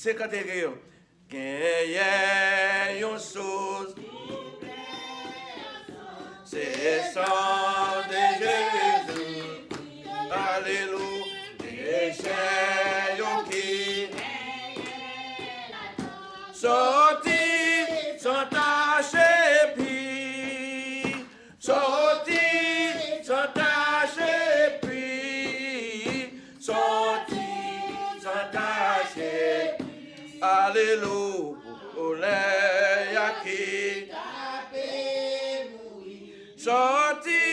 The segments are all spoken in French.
C'est quand t'es guéri. Gagne yon chose. C'est sang de Jésus. Alléluia. Déchets yon qui. Sorti sans tache et puis. Sorti sans tache et puis. Sorti sans tache et puis. Alléluia. Qui. Sorti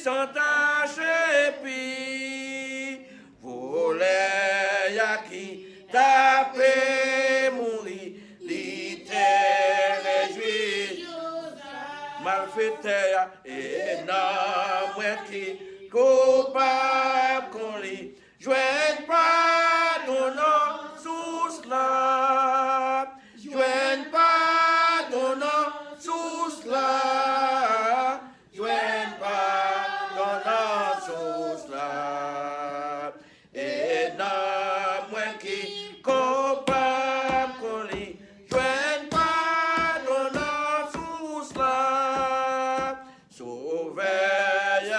sans tache et puis. Voler à qui taper mourir. Malfaiteur et non qui coupable qu'on lit, joigne pas ton nom sous cela, joigne pas ton nom sous cela, joigne pas ton nom sous cela, et non qui coupable qu'on lit, joigne pas ton nom sous cela. Sauveille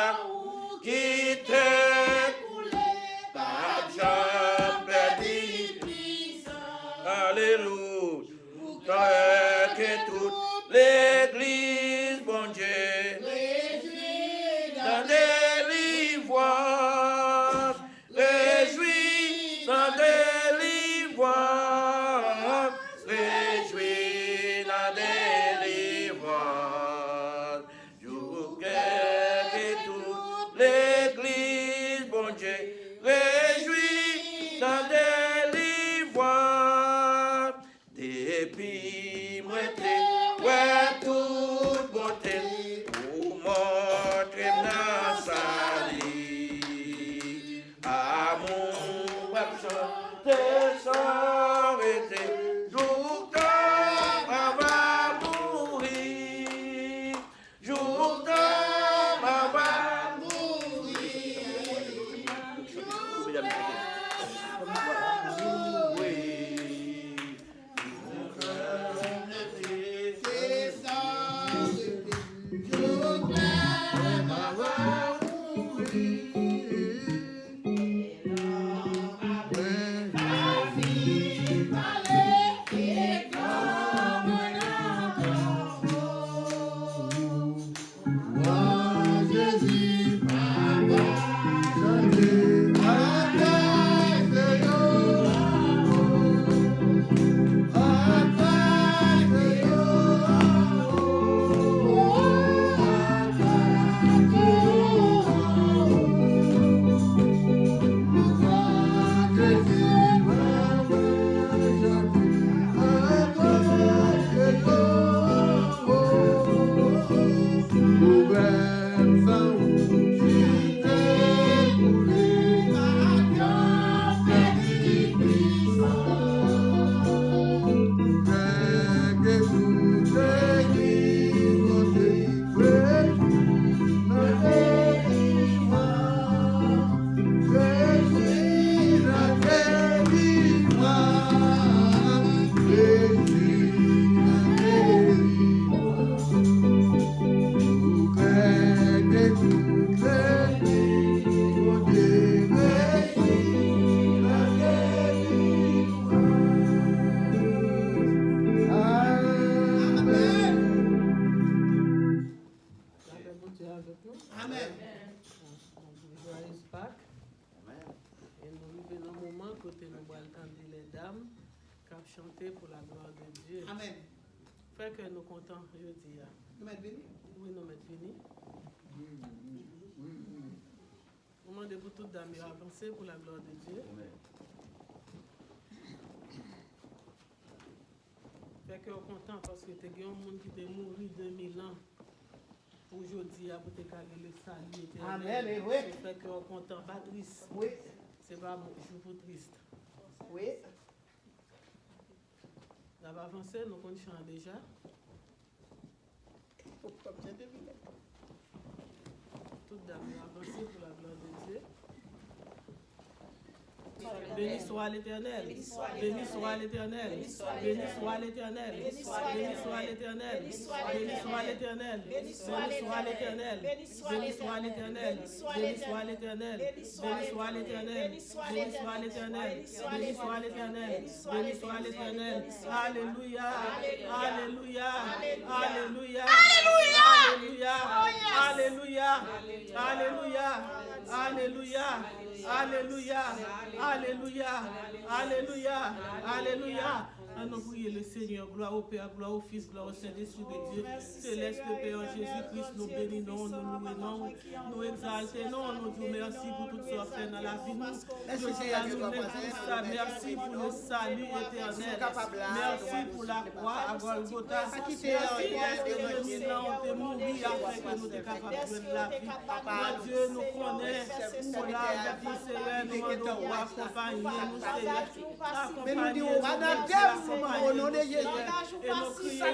qui t'est coulé, pas jamais perdu. Alléluia. Toi que toute l'église, bon Dieu, dans délivrance, réjouis dans délivrance, réjouis dans délivrance. Que toute l'église, bon Dieu, réjouis dans délivrance. Depuis moi, ouais, toute beauté, pour montrer ma salie. Amour, chanter sans arrêter, jour d'homme va mourir, jour d'homme va mourir. Amen. Joyeuse Pâques. Et nous vivons un moment côté nous allons entendre les dames qui ont chanté pour la gloire de Dieu. Amen. Fait que nous comptons jeudi. Nous mettons béni. Oui, nous mettons béni. Nous demandons pour toutes dames avancer pour la gloire de Dieu. Fait que nous comptons parce que tu as un monde qui est mort 2000 ans. Aujourd'hui, à côté de le salut. Amen, et oui. Ça fait qu'on est content, pas triste. Oui. C'est pas un jour triste. Oui. On va avancer, nous connaissons déjà. Tout d'abord avancer pour la gloire de Dieu. Béni soit l'Éternel. Béni soit l'Éternel. Béni soit l'Éternel. Béni soit l'Éternel. Béni soit l'Éternel. Béni soit l'Éternel. Béni soit l'Éternel. Béni soit l'Éternel. Béni soit l'Éternel. Béni soit l'Éternel. Béni soit l'Éternel. Béni soit l'Éternel. Alléluia. Alléluia. Alléluia. Alléluia. Alléluia. Alléluia. Alléluia. Alléluia. Alléluia. Alléluia. Alléluia. Nous prions le Seigneur, gloire au Père, gloire au Fils, gloire au Saint-Esprit de Dieu. Céleste Père Jésus-Christ, nous bénissons, nous louons, nous exaltons, nous disons merci pour tout ce qu'on fait dans la vie. Merci pour le salut éternel. Merci pour la croix à Golgotha. Merci parce que nous t'es mouru afin que nous t'es capables de la vie. Dieu nous connaît, pour la vie, Seigneur, nous demandons pour accompagner nous, Seigneur. Accompagner nous, au nom de Jésus. Et nous crions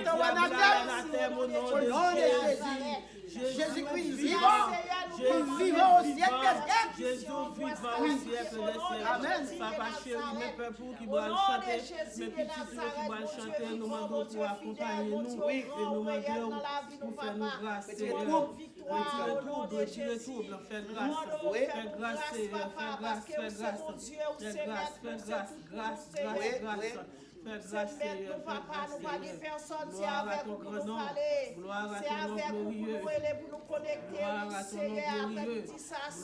au nom de Jésus. Jésus-Christ vivant. Jésus vivant au siècle des siècles. Jésus vivant au siècle des siècles. Amen. Papa chéri, mes peuples qui doivent chanter, mes petits qui doivent chanter, nous demandons pour accompagner nous. Et nous demandons pour faire nous grâce. Retirez tout, fais grâce. Fais grâce, Seigneur. Fais grâce, fais grâce. Fais grâce, fais grâce, grâce, grâce, grâce. Fais grâce, Seigneur. Gloire à ton grand nom. Gloire à ton nom glorieux. Gloire à ton nom glorieux.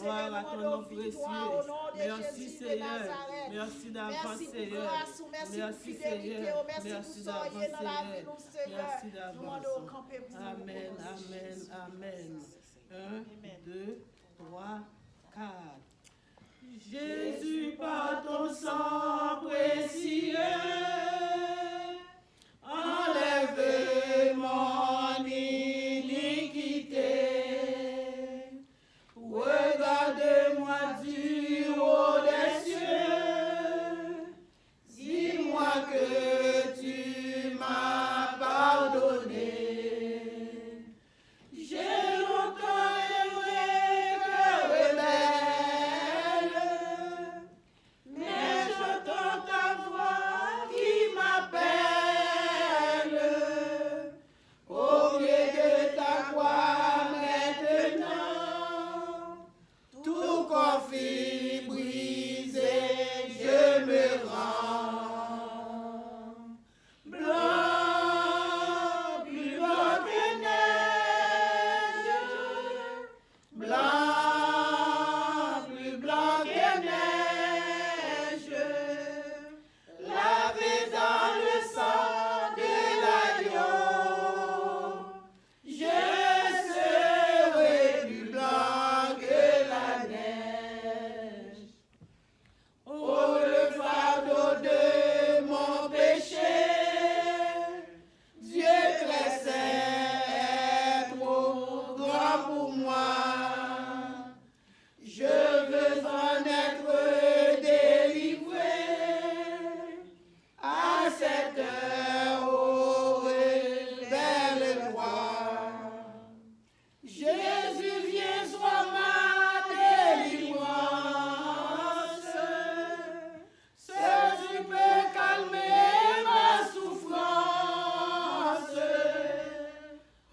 Gloire à ton nom précieux. Merci, Seigneur. Merci d'avance, Seigneur. Merci, Seigneur. Merci d'avance, Seigneur. Merci d'avance. Amen, amen, amen. 1, 2, 3, 4. Jésus, par ton sang précieux, enlève mon iniquité. Regarde-moi du haut des cieux, dis-moi que tu m'as pardonné. J'ai longtemps aimé cœur rebelle, mais j'entends ta voix qui m'appelle. Au pied de ta croix maintenant, tout conflit brisé, je me rends. Blanc, plus blanc que neige, blanc, plus blanc que neige, lavé dans le sang de l'agneau, je serai plus blanc que la neige. Oh, le fardeau de mon péché, Dieu très saint, trop grand pour moi. Je veux en être délivré à cette heure, oh, vers le droit. Jésus, viens, sois ma délivrance. Seul tu peux calmer ma souffrance.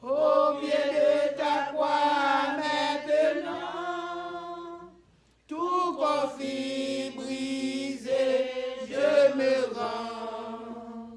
Au pied de ta croix maintenant, tout conflit brisé, je me rends.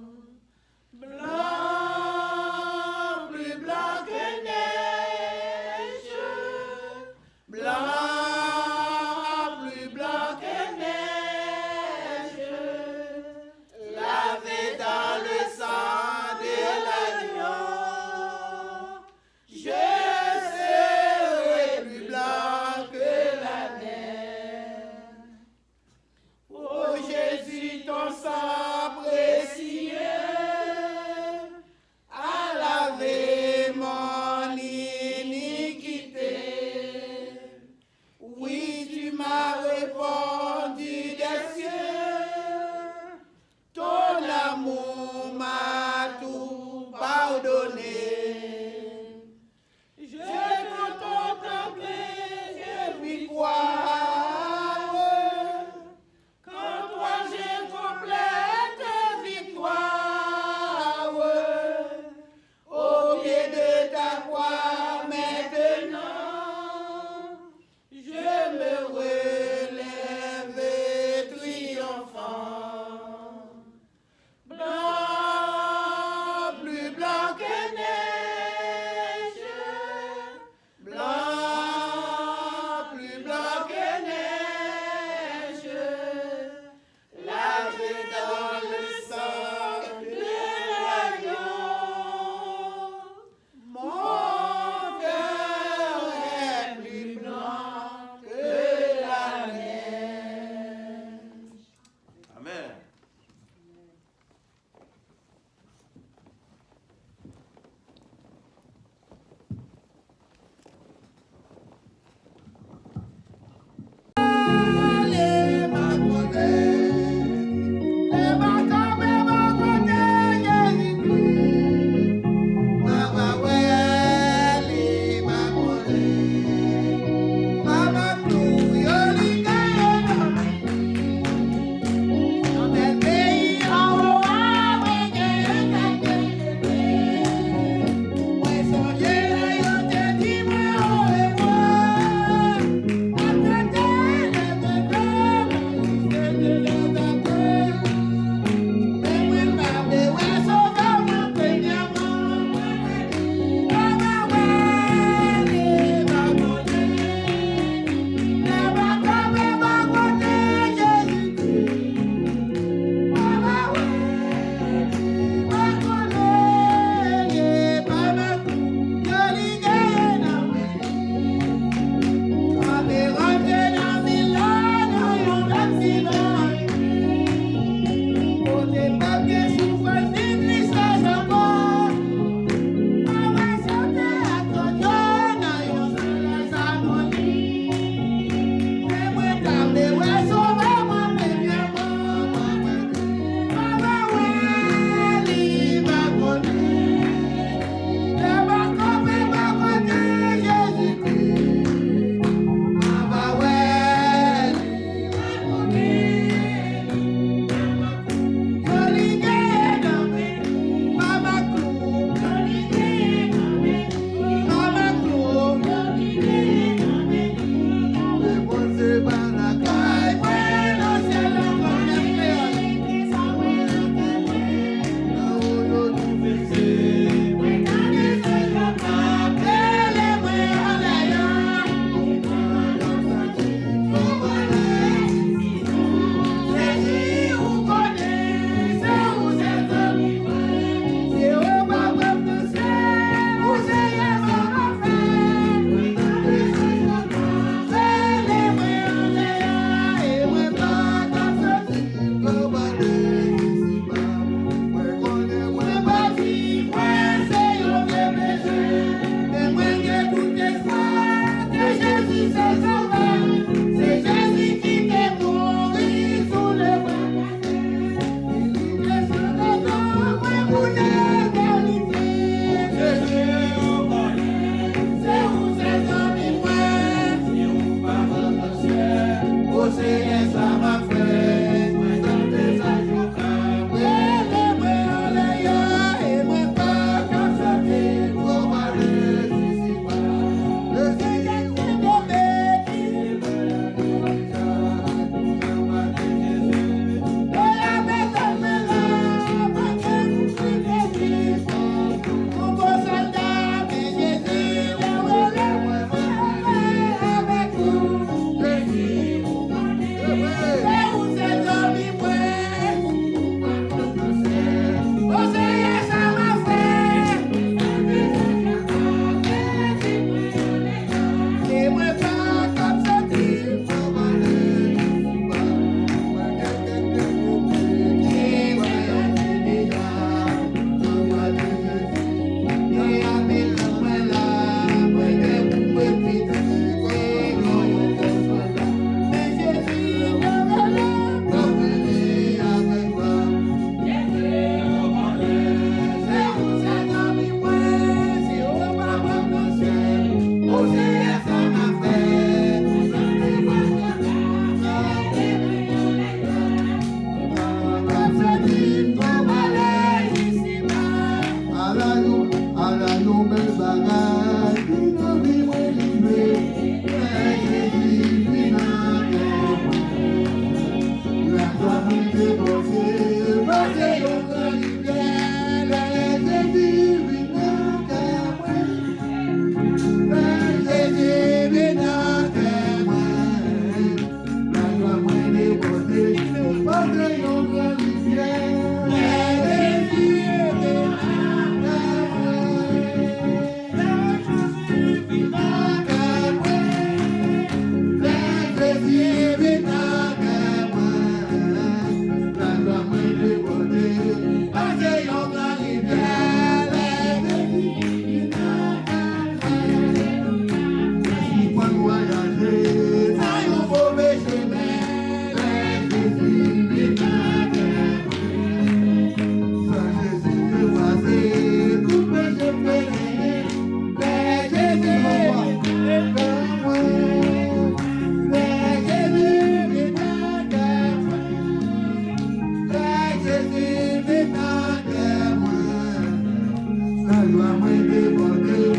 dois me demander,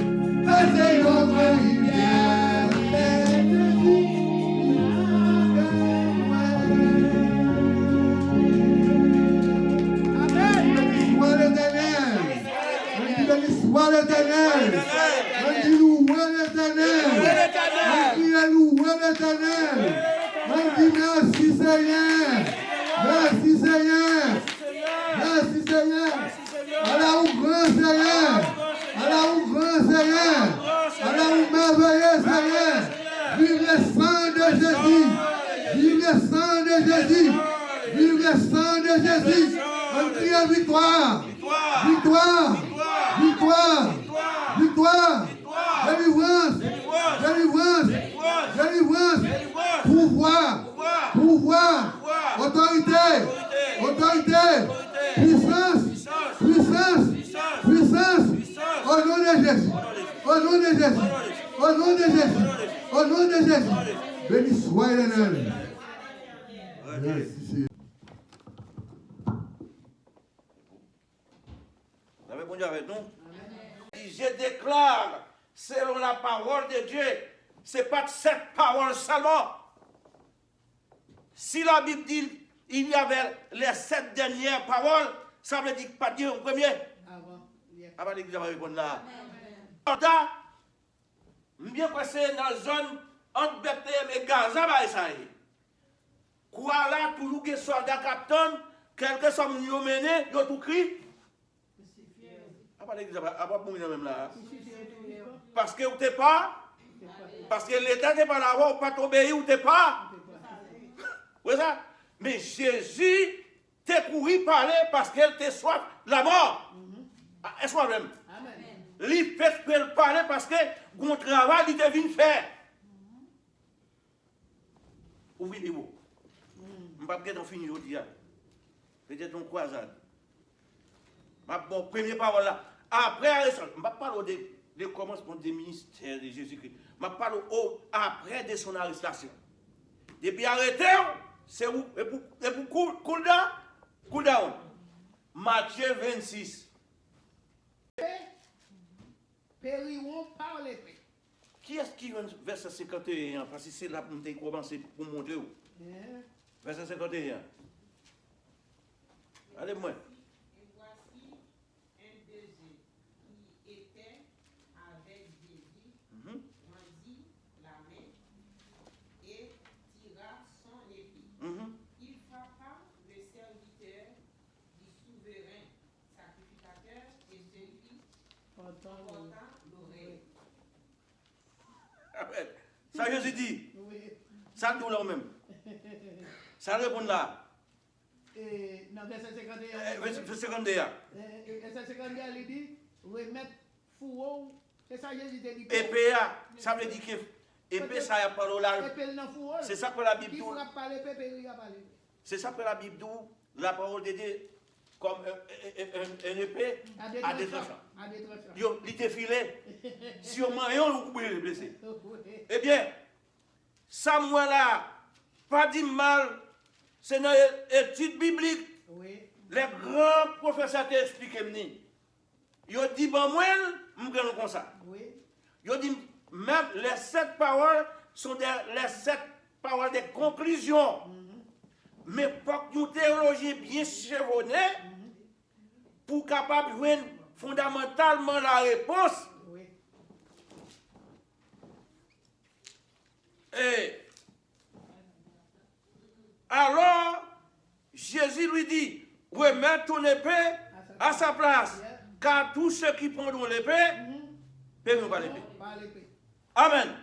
c'est notre rivière. Soit l'Éternel. Béni soit l'Éternel. Béni louer l'Éternel. Béni louer l'Éternel. Béni merci Seigneur. Merci Seigneur. Merci Seigneur. Allah ou grand Seigneur. Allah ou grand Seigneur. Allah ou merveilleux Seigneur. Vive le sang de Jésus. Vive le sang de Jésus. Vive le sang de Jésus. On crie victoire. Victoire. Victoire. Victoire. Délivrance. Délivrance. Délivrance. Pouvoir. Pouvoir. Autorité. Autorité. Puissance. Puissance. Puissance. Au nom de Jésus. Au nom de Jésus. Au nom de Jésus. Au nom de Jésus. Béni soit l'Éternel. Merci. Vous avez bon Dieu avec nous? Je déclare, selon la parole de Dieu, ce n'est pas cette parole seulement. Si la Bible dit il y avait les 7 dernières paroles, ça veut dire pas Dieu en premier. Avant l'église va répondre là. Bien passé dans la zone entre Bethléem et Gaza, ça y est. Quoi là, toujours que soldats capitaine, quelqu'un soit mené, ils ont tout cri. Même là. Parce que vous n'êtes pas. Parce que l'État n'est pas là, vous n'êtes pas obéi, vous n'êtes pas. Vous voyez ça? Mais Jésus t'a couru parler parce qu'elle t'a soif la mort. Est-ce que même? Il fait parler parce que mon travail, il devine faire. Ouvrez-vous. Je ne vais pas finir aujourd'hui. Peut-être une croisade. Bon, première parole là. Après, je ne vais pas parler de commencement des ministères de Jésus-Christ. Je vais parler après de son arrestation. Depuis arrêté, c'est où? Et pour cool down. Matthieu 26. Périront par l'épée. Qui est-ce qui va verset 51? Parce que c'est là pour nous commencer pour montrer. Verset 51. Allez, moi. Et voici un berger qui était avec Jésus, tendit la main et tira son épée. Il frappa le serviteur du souverain sacrificateur et celui portant l'oreille. Ça, Jésus dit. Oui. Ça, nous là même. Ça répond là. Dans verset 51. Verset 51. Verset 51, il dit remettre fourreau. C'est ça, Jésus dit. Épée, ça veut dire que épée, ça a parlé là. C'est ça que la Bible dit. C'est ça que la Bible dit. La parole de Dieu, comme un épée à des tranchants. Il te filé. Si on m'a on vous pouvez le blesser. Eh bien, Samuel là, pas dit mal, c'est dans l'étude biblique. Les grands professeurs t'ont expliqué. Ils ont dit, bon, moi, je me comme ça. Ils ont dit, même les 7 paroles sont les 7 paroles de conclusion. Mais pour que nous théologiens bien chevronnés, pour capable de jouer fondamentalement la réponse. Et alors, Jésus lui dit, remets ton épée à sa place, car tous ceux qui prendront l'épée, paieront par l'épée. Amen.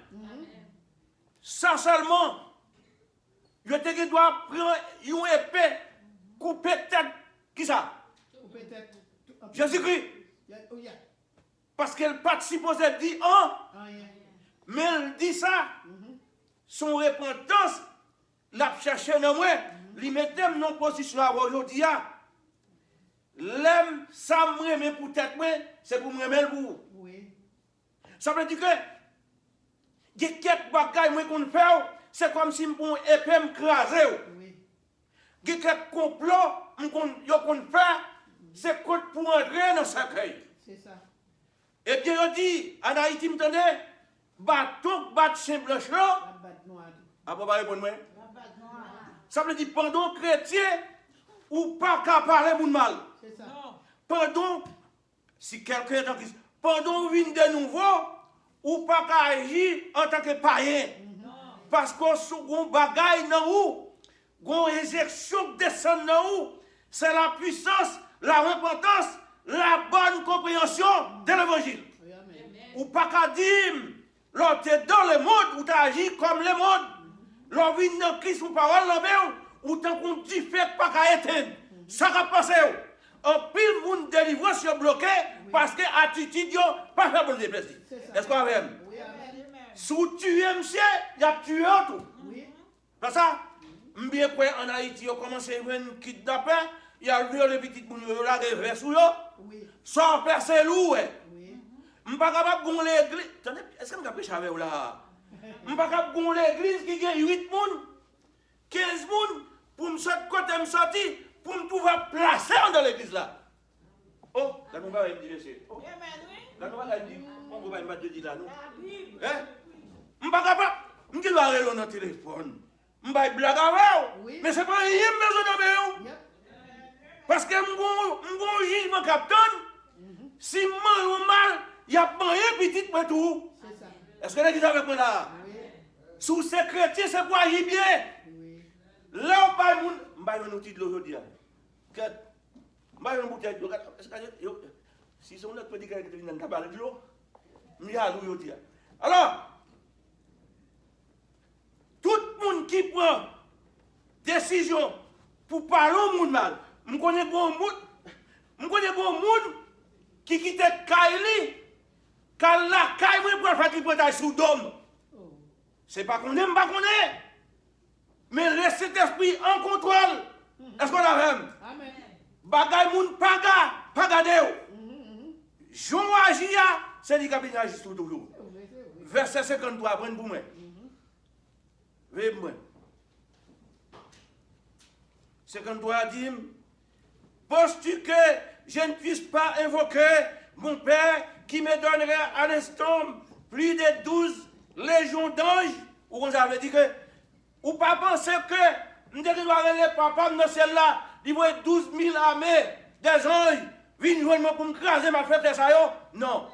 Ça seulement, je te dois prendre une épée, couper tête, qui ça? Jésus-Christ. Parce qu'elle participe aux dit mais elle dit ça, son repentance, l'a cherché dans moi, lui mettait non position aujourd'hui. L'aime, ça me remet pour tête, c'est pour me remettre pour vous. Ça veut dire que, il y a quelques bagailles qu'on fait, c'est comme si mon épée me crasait. Il y a quelques complots qu'on fait, c'est pour entrer dans sa cueille. C'est ça. Eh bien, on dit, en Haïti, m'entendez, bateau, bat chien blanche là, après, pas répondre moi. Ça veut dire, pendant chrétien, ou pas qu'à parler moun mal. C'est ça. Pendant, si quelqu'un est en Christ, pendant une de nouveau, ou pas qu'à agir en tant que païen. Parce qu'on sous bagaille dans où, qu'on éjection descend dans où, c'est la puissance, la repentance, la bonne compréhension de l'évangile. Ou pas qu'à dire, l'on est dans le monde, ou tu agis comme le monde. L'on vient dans Christ ou parole, ou tant qu'on dit fait pas qu'à éteindre. Ça va passer. En pile, monde délivrance est bloqué parce que l'attitude n'est pas fait pour le déplacer. Est-ce qu'on a même? Sous tuer monsieur, il y a tué tout. Pas ça? Bien quoi en Haïti, il a commencé à kidnapper, il a vu les petites mounes, il a rêvé sous eux. Sans percer loup. Je ne suis pas capable de l'église. Est-ce que je peux avec vous là? Je ne suis pas capable de l'église qui a 8 personnes, 15 personnes, pour me sortir côté me sortir, pour me pouvoir placer dans l'église là. Oh, là nous va dire monsieur. Là nous va dire, on va pas te dire là nous. Je ne suis pas capable. Je dois aller dans le téléphone. Je vais blague avec vous. Mais ce n'est pas une maison de parce que je suis jugement capitaine. Si je suis mal, il y a pas un petit pour tout. Est-ce que vous êtes avec moi là? Sous ces chrétiens, c'est pour agir bien. Là, on parle de monde. Je vais vous dire de l'aujourd'hui. Je vais vous dire de l'aujourd'hui. Si c'est notre petit chrétien qui est dans le de l'eau, je vais vous dire. Alors, tout le monde qui prend décision pour parler au monde mal, je connais bon monde qui quitte Kaili, quand la Kaili pour faire tripotage sous dôme. C'est pas qu'on aime, pas qu'on est. Mais laissez cet esprit en contrôle. Est-ce qu'on a même? Amen. Bagay moun pas gade. Jean Agia, c'est lui qui a bien agi toujours. Verset 53, prenez pour moi. Veuillez moi. 53 dit, penses-tu que je ne puisse pas invoquer mon Père qui me donnerait à l'instant plus de 12 légions d'anges? Ou on avait dit que, ou pas penser que, nous devons aller papa dans celle-là, il voit 12 000 armées des anges, viennent joindre pour me craser ma fête de ça. Non.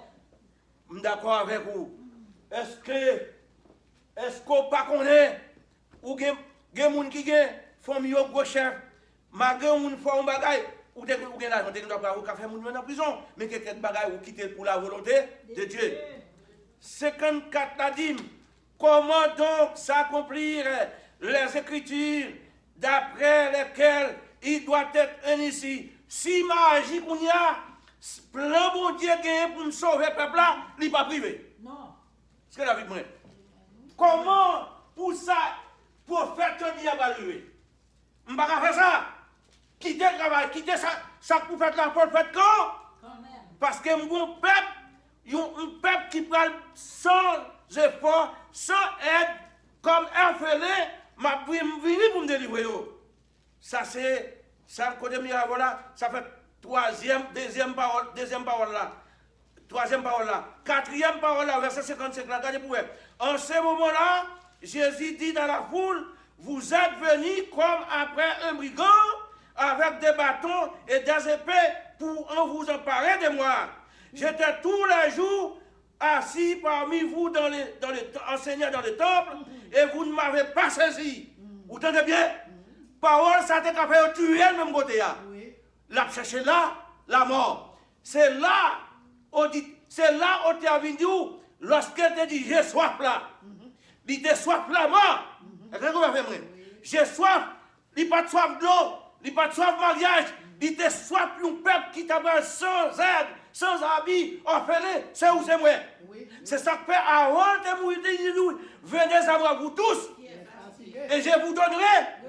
Je suis d'accord avec vous. Est-ce qu'on pas connaît, ou il y a des gens qui ont famille au gros chef, malgré une fois un bagaille, ou des gens qui ont l'argent, des gens qui ont fait moun en prison, mais quelqu'un bagaille ou quitter pour la volonté de Dieu. 54 la dit, comment donc s'accomplir les Écritures d'après lesquelles il doit être initié? Si magie qu'on y a, plan bon Dieu gagné pour me sauver le peuple là, il n'est pas privé. Non. C'est la vie de moi. Comment pour ça, pour faire que Dieu va arriver? Je ne vais pas faire ça. Quitter le travail, quitter ça pour faire la porte, faites quand? Parce que mon peuple, un peuple qui prend sans effort, sans aide, comme un fêlé, m'a venu pour me délivrer. Ça c'est, ça côté miracle là, ça fait deuxième parole là. Troisième parole là. Quatrième parole là, verset 55 là, regardez pour vous. En ce moment-là, Jésus dit dans la foule, vous êtes venus comme après un brigand, avec des bâtons et des épées pour vous emparer de moi. J'étais tous les jours assis parmi vous enseignant dans le temple et vous ne m'avez pas saisi. Vous entendez bien? Parole, ça t'a fait tuer le même côté. La chercher là, la mort. C'est là, on t'a vu lorsqu'elle te dit j'ai soif là. Il te soif là, mort. J'ai soif, il pas de soif de l'eau, il pas de soif de mariage, il te soif d'un peuple qui t'a sans aide, sans habit, orphelin, c'est où c'est moi. C'est ça que fait avant de mourir, venez à moi vous tous, et je vous donnerai.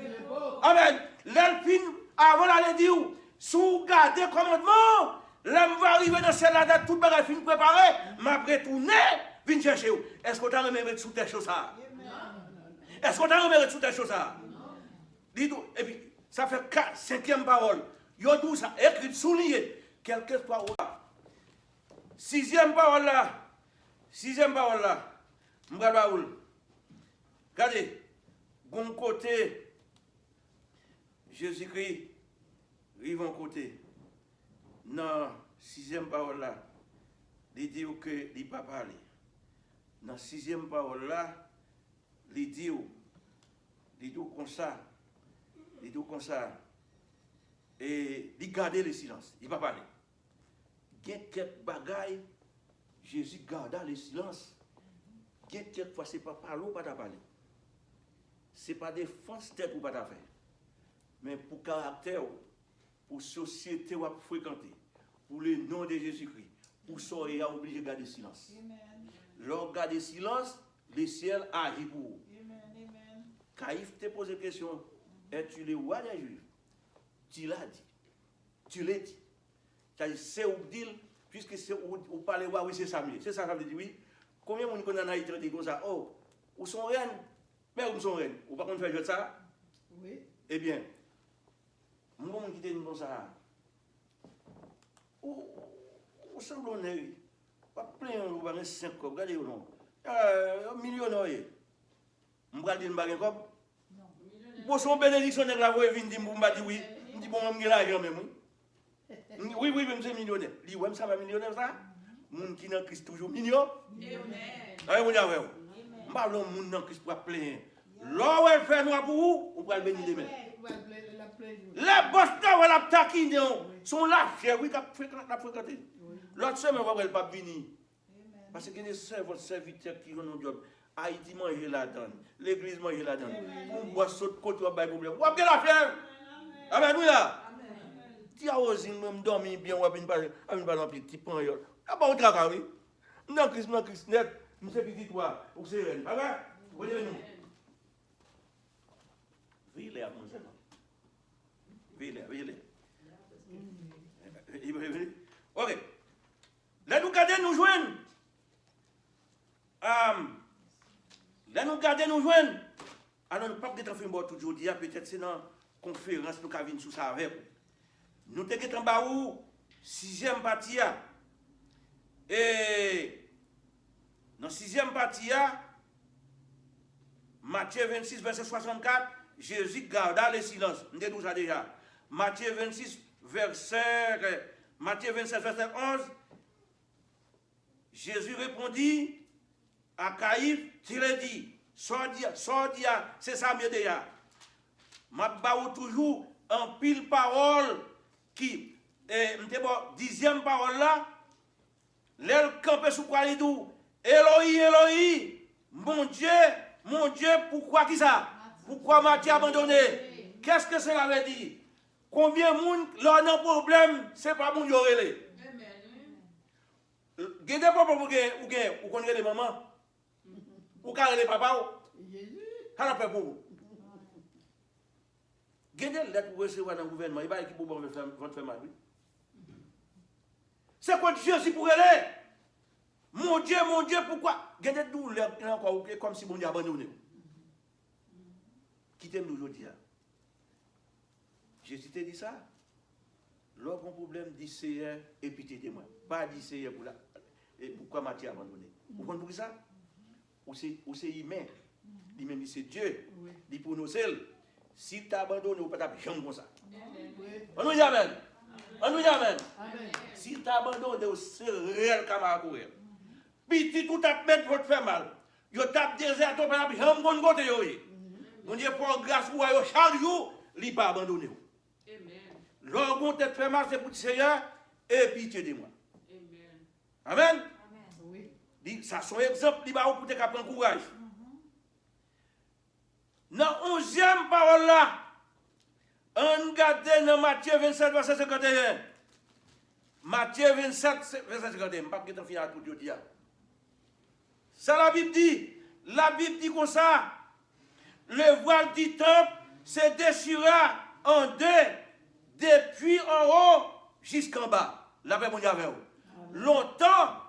Amen. L'elfine, avant d'aller dire, si vous gardez le commandement, l'homme va arriver dans celle-là, toute bagarre fin préparée, m'a retourné, viens chercher. Est-ce qu'on t'a remis sous tes choses ça? Est-ce qu'on t'a remis sous tes choses ça? Dis-nous, et puis, ça fait 5e parole. Yo tout ça, écrit, souligné, quelque soit. Sixième parole là. M'galaoul. Regardez. Bon côté. Jésus-Christ. Rive en côté. Non, sixième parole là. Il dit que il pas parler. Dans sixième parole là, il dit comme ça. Il dit comme ça. Et il garde le silence. Il ne va pas parler. Il y a quelques bagailles, Jésus garda le silence. Il y a quelques fois, ce n'est pas parler ou pas parler. Ce n'est pas des fausses têtes ou pas faire. Mais pour caractère, pour société ou fréquenter, pour le nom de Jésus-Christ, pour ça, il est obligé de garder le silence. Lorsqu'il garde le silence, le ciel agit pour vous. Caïphe te pose la question, es-tu le roi des Juifs? Tu l'as dit. Tu l'as dit. C'est où dire, puisque c'est où parler, oui, c'est ça. C'est ça, ça veut dire oui. Combien de monde connaît en Haïti dit comme ça? Oh, où sont reines? Mais où sont reines? Ou pas qu'on fait ça? Oui. Eh bien, mon monde qui dit comme ça. Où semble on est? Pas plein, ou pas 5 copes, regardez ou non? Millionnaire. Je vais dire que je vais pour son bénédiction, je vais venir dire oui. Je dis bon, je vais l'argent même. Oui, même c'est millionnaire. Il dit, ça va millionnaire ça? Moun qui dans Christ toujours million. Amen. Vous avez vu? Je parle de moun dans Christ pour plein. L'or elle fait noir pour vous, vous pouvez le bénir demain. Les boss là, la taquine sont là, oui, qui a fréquenté. L'autre semaine, on va pas venir. Parce que votre serviteur qui ont un job. Haïti mange là-dedans, l'église mange là-dedans. On boit saute côté, on va problème. Vous avez la flemme? Amen, oui là. Si vous avez dormi bien, vous avez un petit pan. Vous avez un travail. Non, Christ, net, je suis petit toi, vous savez rien. Amen? Vous voyez nous? Veillez à mon Seigneur. Veillez. Ok. Là, nous gardons, nous joignons. Là, nous gardons, nous joignons. Alors, nous ne pouvons pas faire tout aujourd'hui, peut-être c'est dans la conférence, nous avons sous ça avec. Nous sommes en bas où, 6e partie. Et dans la 6e partie, Matthieu 26, verset 64, Jésus garda le silence. Nous avons ça déjà. Matthieu 27, verset 11, Jésus répondit à Caïphe, il a dit, sordia, c'est ça mieux déjà. Je vais toujours en pile parole qui, 10e parole là, l'aile campé sous quoi il dit, Eloi, mon Dieu, pourquoi qui ça? Pourquoi m'as-tu abandonné? Qu'est-ce que cela veut dire? Combien de monde leur a un problème, c'est pas mon yorele. Gardez pas pour vous connaissez les mamans. Ou carré les papas. Qu'est-ce que pour vous? Gardez lettre pour recevoir dans le gouvernement, il va équiper pour votre femme. C'est quoi Jésus pour aller? Mon Dieu, pourquoi? Gardez tout encore comme si mon Dieu abandonné. Quittez-moi aujourd'hui. Jésus t'a dit ça. Lorsqu'on a un problème, dit Seigneur, et pitié de moi. Pas dit Seigneur pour là. Et pourquoi m'as-tu abandonné? Vous comprenez ça? Ou c'est humain. Il même dit c'est Dieu. Il pour nous seuls. Si tu as abandonné, ou pas t'as jamais comme ça. On nous dit amen. Si tu as abandonné, c'est réel comme à courir. Petit tout à mettre votre fait mal. Yo tape désert, tu pas jamais comme côté yo. Mon Dieu pour grâce pour yo chaque jour, il pas abandonné. Lorsqu'on te fait mal, c'est pour le Seigneur, et pitié de moi. Amen. Ça, son exemple, il va pour te prendre courage. Dans la 11e parole là, on regarde dans Matthieu 27, verset 51. Matthieu 27, verset 51. Je ne vais pas finir tout aujourd'hui. Ça, la Bible dit comme ça. Le voile du temple se déchira en deux, depuis en haut jusqu'en bas. La paix, mon Dieu, avec vous. Longtemps,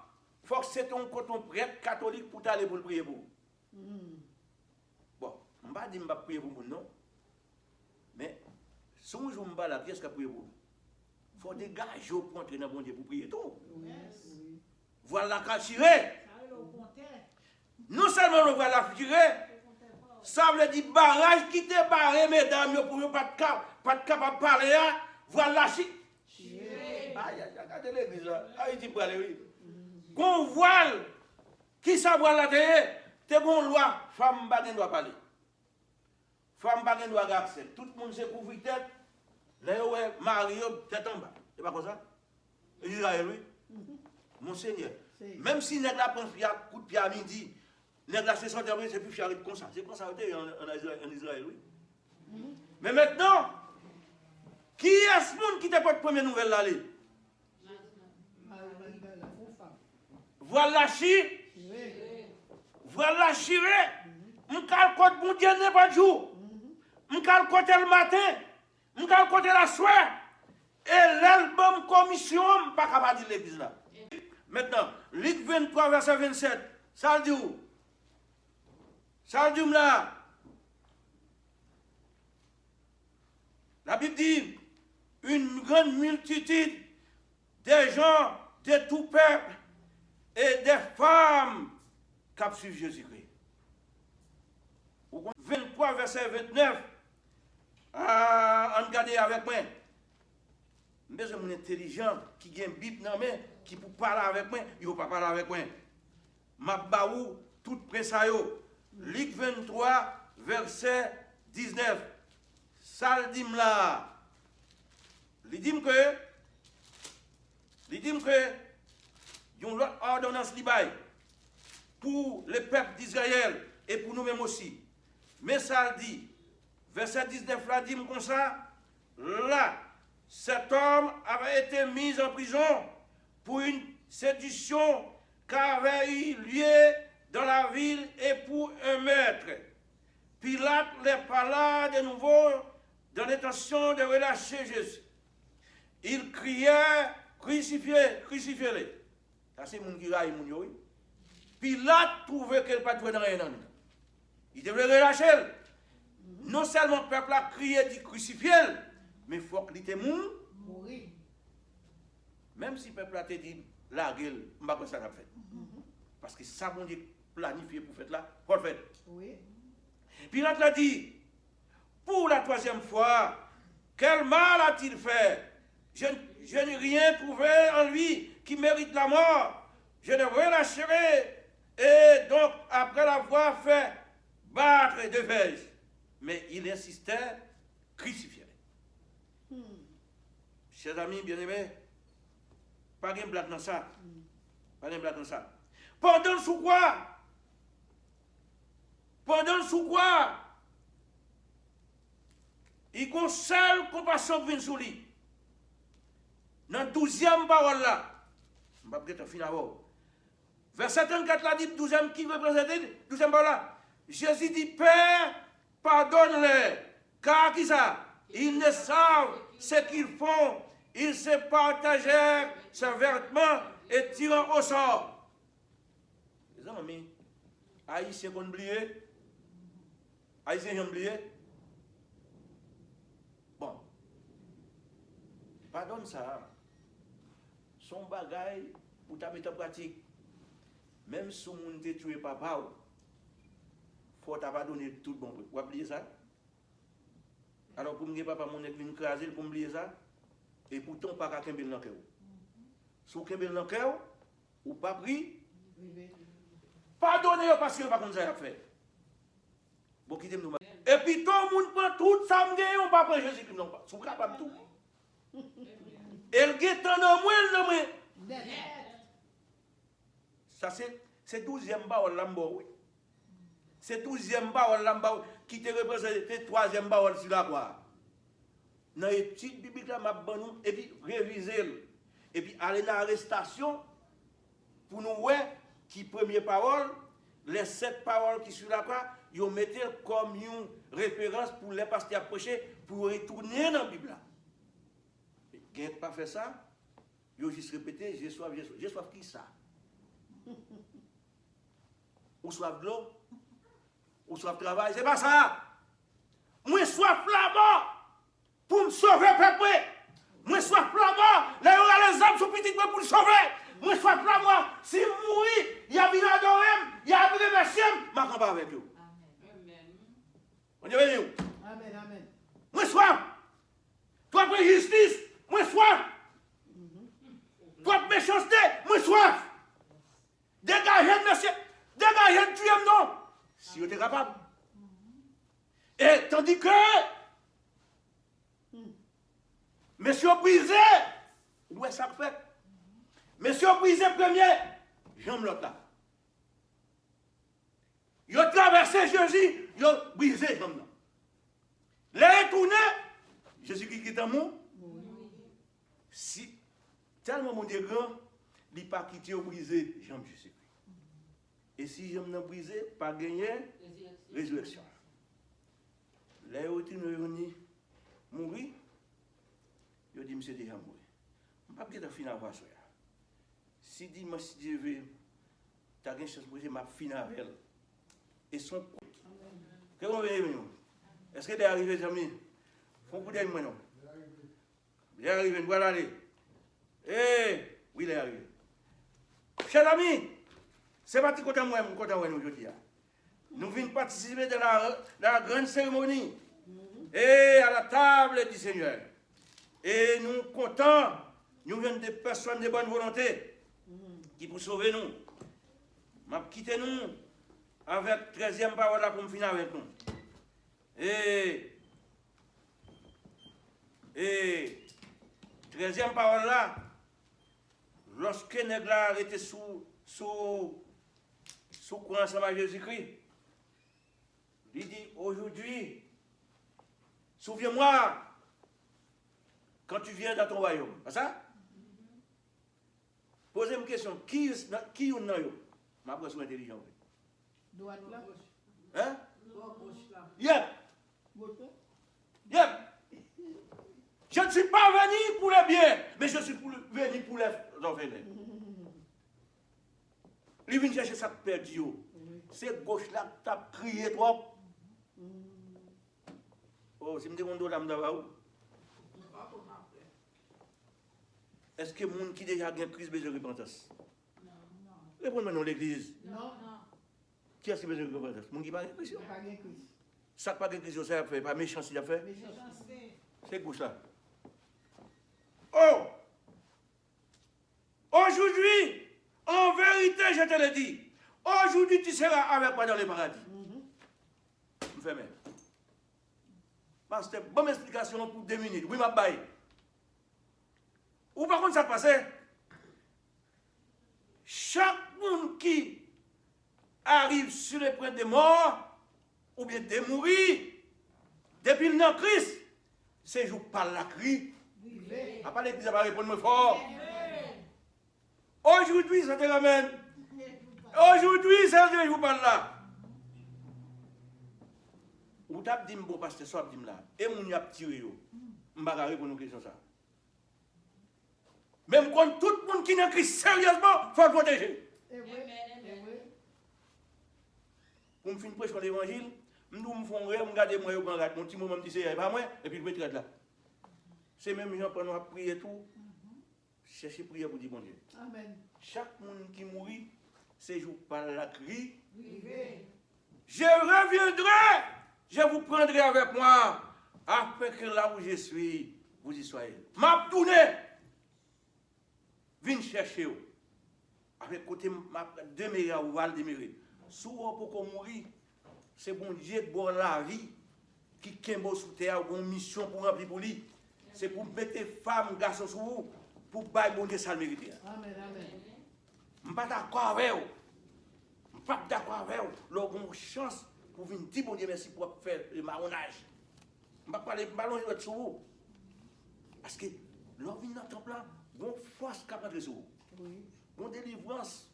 il faut que c'est ton prêtre catholique pour t'aller pour le prier pour. Bon, je ne vais pas dire que je vais prier pour vous, non. Mais, si je ne vais pas la pièce que prier pour vous, il faut dégager pour entrer dans mon Dieu pour prier tout. voilà qu'à tirer. Non seulement nous voilà tirer, ça veut dire barrage qui te barré, mesdames, pour ne pas être capable de parler, voilà tirer. Aïe, regardez l'église là. Aïe, tu peux aller, oui. Qu'on voile, qui ça voile la terre, t'es bon loi, femme pas doit parler. Femme pas doit accès. Tout le monde se couvre tête. Là, ouais, Mario, tête en bas. C'est pas comme ça? Israël, oui. Monseigneur. Même si nous avons pris un coup de pied à midi, nous avons laissé sortir, c'est plus fier comme ça. C'est comme ça en Israël, oui. Mais maintenant, qui est ce monde qui t'a pas de première nouvelle là? Voilà chi. Voilà chiré. M'cal côté bon Dieu n'est pas de jour. M'cal côté le matin. M'cal côté la soirée. Et l'album commission, pas capable de dire l'église là. Maintenant, Luc 23, verset 27. Ça dit où? Ça dit où là? La Bible dit, une grande multitude des gens de tout peuple et des femmes qui suivent Jésus-Christ. 23, verset 29. On regarde avec moi. Mais je suis intelligent qui a une Bible dans main, qui peut parler avec moi, il ne peut pas parler avec moi. Ma baou, tout près ça yo. Luc 23, verset 19. Ça le dit là. Il dit que, il y a une autre ordonnance libaye pour le peuple d'Israël et pour nous-mêmes aussi. Mais ça le dit, verset 19 là dit comme ça, là, cet homme avait été mis en prison pour une séduction qui avait eu lieu dans la ville et pour un meurtre. Pilate les parla de nouveau dans l'intention de relâcher Jésus. Il criait, crucifiez, crucifiez-les. Ça c'est mon qui raille mon yo. Pilate trouvait qu'elle pas dans rien. Il devait relâcher. Non seulement le peuple a crié, dit crucifiez, mais il faut qu'il était mourir. Même si le peuple a dit la gueule, je ne sais pas ça fait. Parce que ça, mon Dieu, planifié pour faire là, pour le faire. Oui. Pilate l'a dit, pour la troisième fois, quel mal a-t-il fait? Je n'ai rien trouvé en lui qui mérite la mort. Je le relâcherai. Et donc, après l'avoir fait battre de verge. Mais il insistait, crucifiez-le. Chers amis bien-aimés, pas de blague dans ça. Pas de blague dans ça. Pendant sous quoi? Pendant sous quoi? Il y a une seule compassion qui vient sur lui. Dans la 12e parole là, je ne vais pas finir avant. Verset 34 là dit, 12e qui représente, 12e parole là. Jésus dit, Père, pardonne-les, car qui ça? Ils ne savent ce qu'ils font. Ils se partagèrent ses vêtements et tirant au sort. Les amis, Haïtiens qu'on oublie, Haïtiens ont oublié. Bon, pardonne ça. Son bagage pour ta mettre en pratique. Même si on te tué papa, il faut t'abandonner tout bon. Vous oubliez ça? Alors pour me dire papa, mon église crasé pour oublier ça. Et pourtant, pas qu'à Kembel dans le cœur. Si vous Kembel dans le cœur, ou pas pris, pardonnez parce que vous ne pouvez pas faire. Bon, quittez-nous. Et puis tout le monde prend tout ça, on ne pas prendre Jésus-Christ. Non, vous êtes capable de tout. Et le guettant dans moi, ça c'est 12e parole là-bas. C'est 12e parole là-bas qui te représente 3e parole sur la croix. Dans l'étude biblique, et puis réviser. Et puis aller dans l'arrestation pour nous voir qui première parole, les 7 paroles qui sont sur la croix, ils mettent comme une référence pour les pasteurs approcher pour retourner dans la Bible. Ils n'ont pas fait ça. Ils ont juste répété, j'ai soif, j'ai soif. J'ai soif qui ça? Ou soif de l'eau? Ou soif de travail? C'est pas ça. Moi, soif là-bas pour me sauver, peuple. Moi, soif là-bas. Là, il y aura les âmes sur petit pour le sauver. Moi, soif là-bas. Si pas avec vous. Amen. On y va, nous. Amen, amen. Moi, soif. Toi, pour justice, moi, soif. Toi, pour méchanceté, moi, soif. Dégagez, monsieur. Dégagez, tuez, non. Si vous êtes capable. Et tandis que, monsieur brisé, où est ça fait? Monsieur brisé premier, j'aime l'autre là. Ils ont traversé Jésus, ils ont brisé j'aime là. Les retourné, Jésus qui est amour. Si, tellement mon Dieu grand, il n'a pas quitté ou brisé, j'aime Jésus. Et si j'aime n'a brisé, pas gagné, résurrection. Les retourné, mourir. Je dis, monsieur, déjà mourir. Je ne vais pas finir avec ça. Si dimanche, si Dieu veut, tu as une chance pour ma finir avec elle. Et son compte. Qu'est-ce qu'on veut? Est-ce que tu es arrivé, Jamy? Faut que tu aies non? Il est arrivé, nous allons aller. Eh, oui, il est arrivé. Chers amis, c'est pas tout côté moi, nous aujourd'hui. Nous venons participer de la grande cérémonie. Et à la table du Seigneur. Et nous comptons, nous venons des personnes de bonne volonté qui pour sauver nous. M'a quitté nous avec 13e parole là pour finir avec nous. Et 13e parole là, lorsque Négla était sous courant ensemble à Jésus-Christ, il dit aujourd'hui, souviens-moi quand tu viens dans ton royaume. C'est ça? Posez une question. Qui est dans yo? Ma personne intelligente. Droite là. Hein? Gauche là. Yep. Gauche là. Yep. Je ne suis pas venu pour le bien, mais je suis venu pour les envenener. Il vient chercher ça perdu. C'est gauche là qui t'a crié trop. Oh, si je me demande où là, est-ce que les gens qui déjà ont une crise besoin de repentance? Non. Répondez-moi dans l'église. Non. Qui a besoin de repentance? Les gens qui n'ont pas de crise. Pas de crise. Ça n'a pas de crise, ça fait pas méchant s'il a fait. C'est gauche là. Oh! Aujourd'hui, en vérité, je te le dis, aujourd'hui tu seras avec moi dans le paradis. Je fais même. Parce que bonne explication pour 2 minutes. Oui, ma baille. Ou par contre, ça passait. Chaque monde qui arrive sur le point de mort, ou bien de mourir, depuis le nom Christ, c'est jour par la cri. À part l'église, ça va répondre fort. Aujourd'hui, ça te ramène. Aujourd'hui, c'est le jour par là. Ou t'as dit, bon, pasteur, soit dit là. Et mon y a tiré, je ne vais pas répondre aux questions ça. Même quand tout le monde qui n'a Christ sérieusement, il faut le protéger. Pour me finir prêcher l'évangile, je me fais un rêve, je regarde moi, je regarde mon petit moment, je me dis, c'est pas moi, et puis je me traite là. C'est même les gens qui ont prié tout, chercher prier pour dire bon Dieu. Amen. Chaque monde qui mourit, c'est jour par la cri. Je reviendrai, je vous prendrai avec moi, afin que là où je suis, vous y soyez. M'a tourné. Viens chercher vous. Avec côté demeurer ou val demeurer. Souvent pour qu'on mourir, c'est bon Dieu qui boit la vie, qui kembo sous terre, ou une mission pour remplir pour lui. C'est pour mettre femmes, garçons sur vous, pour bailler bon Dieu ça le mérite. Amen, amen. Je ne suis pas d'accord avec vous. Je ne suis pas d'accord avec vous. Lorsqu'on a une chance pour venir dire bon Dieu merci pour faire le marronnage. Je ne vais pas parler de ballon sur vous. Parce que lorsqu'on vient dans le temple là, bon force capable de sur vous. Bon délivrance,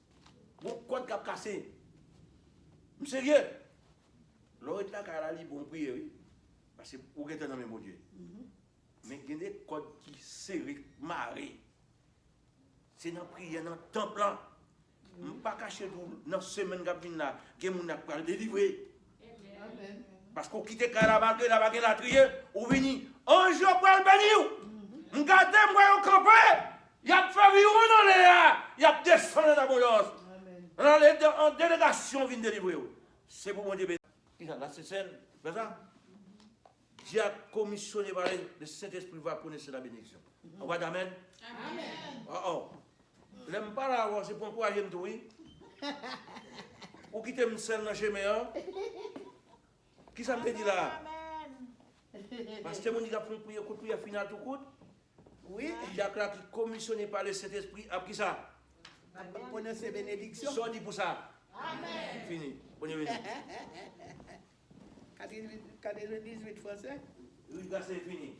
bon code cap cassé. Je suis sérieux. Lorsqu'on est là, il bon prier, oui. Parce que vous êtes dans le même Dieu. Mais il y a des codes qui serrent, marrés. C'est dans la prière, dans le temple là. Je ne vais pas cacher dans la semaine qui vient là, que je ne pas délivrer. Amen. Parce qu'on quitte la bague, la trier, ou vini, un jour pour le bénir. Regardez, moi, au campé, il y a fait vivre dans les là, il y a descendu dans l'abondance. En délégation, vient délivrer. C'est pour mon Dieu. La scène, c'est ça? Dieu a commissionné par le Saint-Esprit va connaître la bénédiction. On va d'Amen? Amen. Oh. J'aime pas là, c'est pourquoi j'aime tout, oui. Ou quitter me seul dans le chemin. Qui ça me dit là? Parce que mon Dieu a fait une prière finale tout court. Oui. Dieu a qui commissionné par le Saint-Esprit. Après qui ça? Pour nous, c'est bénédiction. Soit dit pour ça. Amen. Fini. Bonne nuit. 98 français. Oui, c'est fini.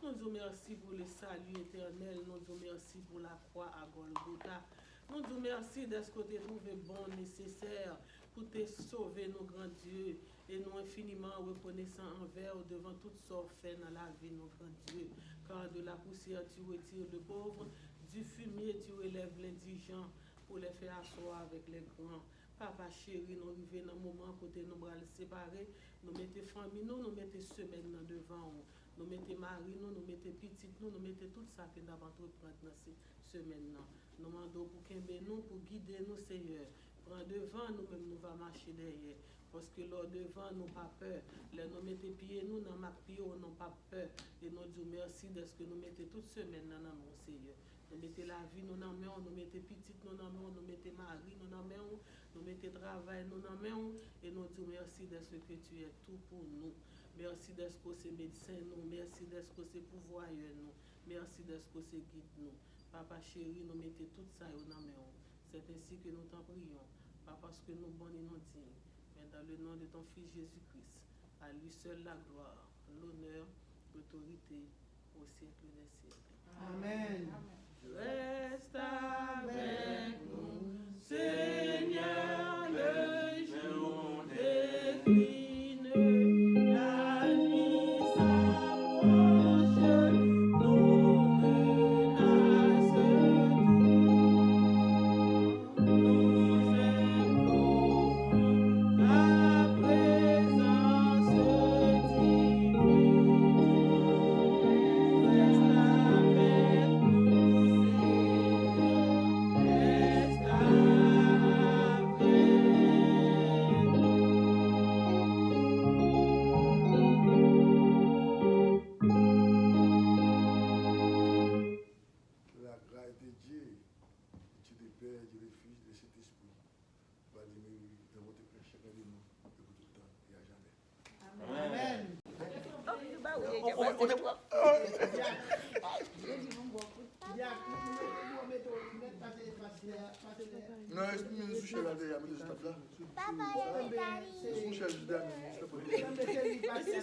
Nous disons merci pour le salut éternel. Nous disons merci pour la croix à Golgotha. Nous disons merci de ce que tu as trouvé bon, nécessaire pour te sauver, nos grands dieux. Et nous infiniment reconnaissants envers devant toutes sortes fait dans la vie, nos grands dieux. Car de la poussière, tu retires le pauvre. Du fumier, tu relèves l'indigent pour les faire asseoir avec les grands. Papa chéri, nous arrivons dans le moment côté nous bras séparés. Nous mettons famille, nous mettons semaine devant nous. Nous mettons mari, nous mettons petite, nous mettons tout ça que nous avons entrepris dans cette semaine. Nous demandons pour nous, pour guider nous, Seigneur. Prends devant nous-mêmes, nous allons marcher derrière. Parce que là, devant, nous pas peur. Là, nous mettons pieds, nous n'avons pas peur, nous pas peur. Et nous disons merci de ce que nous mettons toute semaine dans nous, Seigneur. Nous mettons la vie, nous en mettons, nous mettons petite, nous en mettons, nous mettons mari, nous en mettons, nous mettons travail, nous en mettons. Et nous disons merci de ce que tu es tout pour nous. Merci de ce que c'est médecin, nous. Merci de ce que c'est pouvoir, nous. Merci de ce que c'est guide, nous. Papa chéri, nous mettons tout ça dans nos mains. C'est ainsi que nous t'en prions. Pas parce que nous bons et nous dignes, mais dans le nom de ton Fils Jésus-Christ. À lui seul la gloire, l'honneur, l'autorité au siècle des siècles. Amen. Reste avec nous, Seigneur, le jour décline, la nuit s'approche, nos menaces nous implorons ta présence divine. Reste avec nous, Seigneur, reste avec nous. Non, je suis là, je suis là.